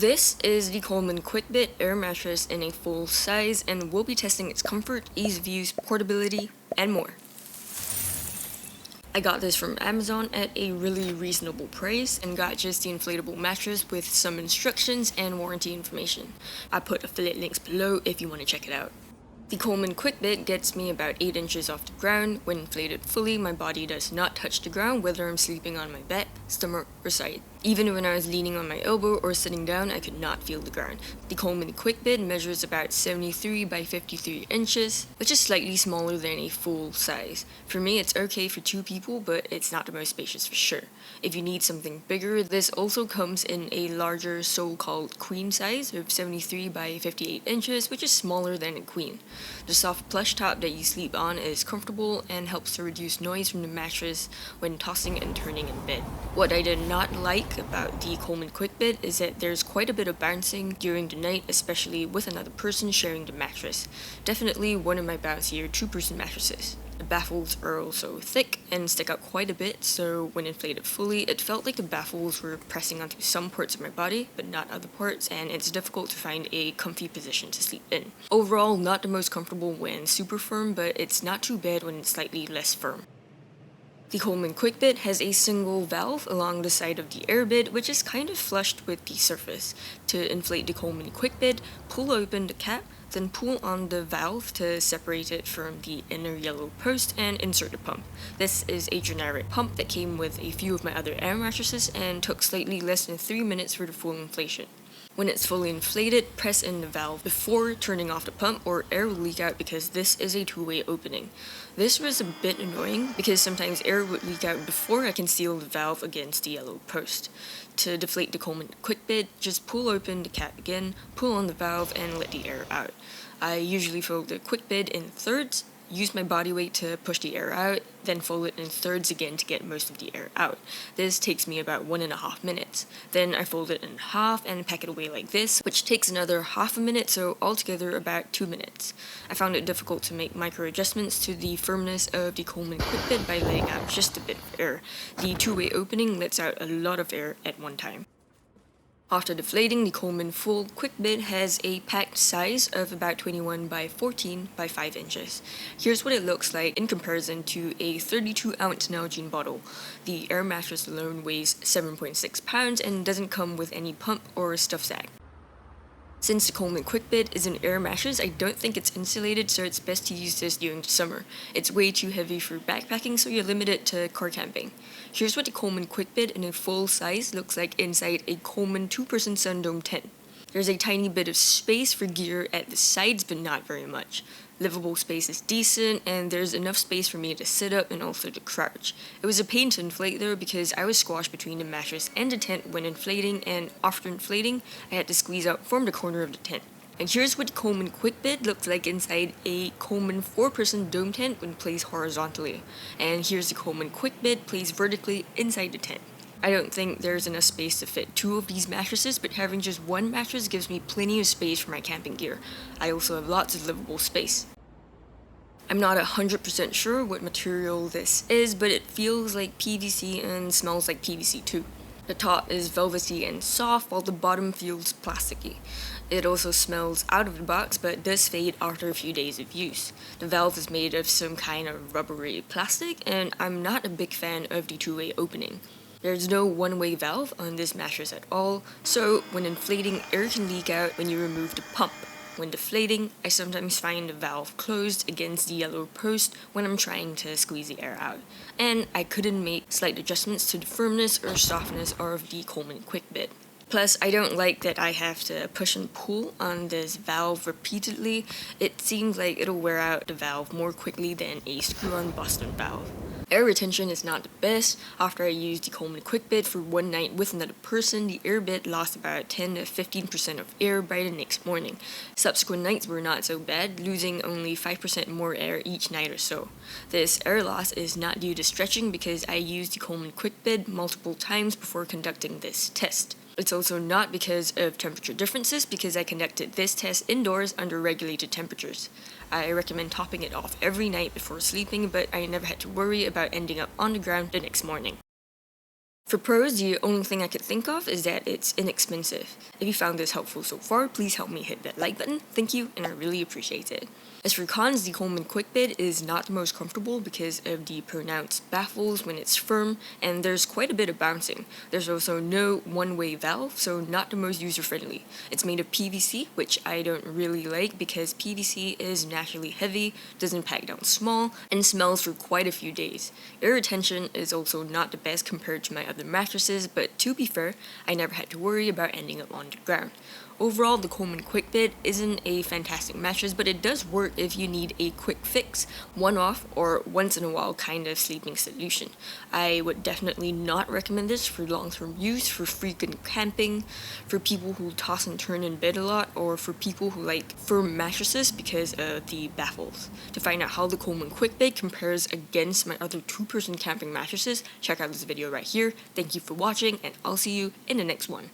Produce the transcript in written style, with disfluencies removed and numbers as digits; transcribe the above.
This is the Coleman Quickbed Air Mattress in a full size, and we'll be testing its comfort, ease of use, portability, and more. I got this from Amazon at a really reasonable price and got just the inflatable mattress with some instructions and warranty information. I put affiliate links below if you want to check it out. The Coleman Quickbed gets me about 8 inches off the ground. When inflated fully, my body does not touch the ground whether I'm sleeping on my back, stomach, or side. Even when I was leaning on my elbow or sitting down, I could not feel the ground. The Coleman Quickbed measures about 73 by 53 inches, which is slightly smaller than a full size. For me, it's okay for 2 people, but it's not the most spacious for sure. If you need something bigger, this also comes in a larger so-called queen size of 73 by 58 inches, which is smaller than a queen. The soft plush top that you sleep on is comfortable and helps to reduce noise from the mattress when tossing and turning in bed. What I did not like about the Coleman Quickbed is that there's quite a bit of bouncing during the night, especially with another person sharing the mattress. Definitely one of my bouncier 2-person mattresses. The baffles are also thick and stick out quite a bit, so when inflated fully, it felt like the baffles were pressing onto some parts of my body, but not other parts, and it's difficult to find a comfy position to sleep in. Overall, not the most comfortable when super firm, but it's not too bad when it's slightly less firm. The Coleman Quickbed has a single valve along the side of the airbed, which is kind of flushed with the surface. To inflate the Coleman Quickbed, pull open the cap, then pull on the valve to separate it from the inner yellow post and insert the pump. This is a generic pump that came with a few of my other air mattresses and took slightly less than 3 minutes for the full inflation. When it's fully inflated, press in the valve before turning off the pump or air will leak out because this is a two-way opening. This was a bit annoying because sometimes air would leak out before I can seal the valve against the yellow post. To deflate the Coleman Quickbed, just pull open the cap again, pull on the valve, and let the air out. I usually fold the Quickbed in thirds, use my body weight to push the air out, then fold it in thirds again to get most of the air out. This takes me about 1.5 minutes. Then I fold it in half and pack it away like this, which takes another half a minute, so altogether about 2 minutes. I found it difficult to make micro adjustments to the firmness of the Coleman Quickbed by letting out just a bit of air. The two-way opening lets out a lot of air at one time. After deflating, the Coleman Full Quickbed has a packed size of about 21 by 14 by 5 inches. Here's what it looks like in comparison to a 32-ounce Nalgene bottle. The air mattress alone weighs 7.6 pounds and doesn't come with any pump or stuff sack. Since the Coleman Quickbed is an air mattress, I don't think it's insulated, so it's best to use this during the summer. It's way too heavy for backpacking, so you're limited to car camping. Here's what the Coleman Quickbed in a full size looks like inside a Coleman 2-person Sundome tent. There's a tiny bit of space for gear at the sides, but not very much. Livable space is decent, and there's enough space for me to sit up and also to crouch. It was a pain to inflate though because I was squashed between the mattress and the tent when inflating, and after inflating, I had to squeeze out from the corner of the tent. And here's what the Coleman Quickbed looks like inside a Coleman 4-person dome tent when placed horizontally. And here's the Coleman Quickbed placed vertically inside the tent. I don't think there's enough space to fit 2 of these mattresses, but having just one mattress gives me plenty of space for my camping gear. I also have lots of livable space. I'm not 100% sure what material this is, but it feels like PVC and smells like PVC too. The top is velvety and soft, while the bottom feels plasticky. It also smells out of the box, but does fade after a few days of use. The valve is made of some kind of rubbery plastic, and I'm not a big fan of the two-way opening. There's no one-way valve on this mattress at all, so when inflating, air can leak out when you remove the pump. When deflating, I sometimes find the valve closed against the yellow post when I'm trying to squeeze the air out. And I couldn't make slight adjustments to the firmness or softness of the Coleman Quickbed. Plus, I don't like that I have to push and pull on this valve repeatedly. It seems like it'll wear out the valve more quickly than a screw-on Boston valve. Air retention is not the best. After I used the Coleman Quickbed for one night with another person, the airbed lost about 10 to 15% of air by the next morning. Subsequent nights were not so bad, losing only 5% more air each night or so. This air loss is not due to stretching because I used the Coleman Quickbed multiple times before conducting this test. It's also not because of temperature differences because I conducted this test indoors under regulated temperatures. I recommend topping it off every night before sleeping, but I never had to worry about ending up on the ground the next morning. For pros, the only thing I could think of is that it's inexpensive. If you found this helpful so far, please help me hit that like button. Thank you, and I really appreciate it. As for cons, the Coleman Quickbed is not the most comfortable because of the pronounced baffles when it's firm, and there's quite a bit of bouncing. There's also no one-way valve, so not the most user-friendly. It's made of PVC, which I don't really like because PVC is naturally heavy, doesn't pack down small, and smells for quite a few days. Air retention is also not the best compared to my other mattresses, but to be fair, I never had to worry about ending up on the ground. Overall, the Coleman Quickbed isn't a fantastic mattress, but it does work if you need a quick fix, one-off, or once-in-a-while kind of sleeping solution. I would definitely not recommend this for long-term use, for frequent camping, for people who toss and turn in bed a lot, or for people who like firm mattresses because of the baffles. To find out how the Coleman Quickbed compares against my other two-person camping mattresses, check out this video right here. Thank you for watching, and I'll see you in the next one.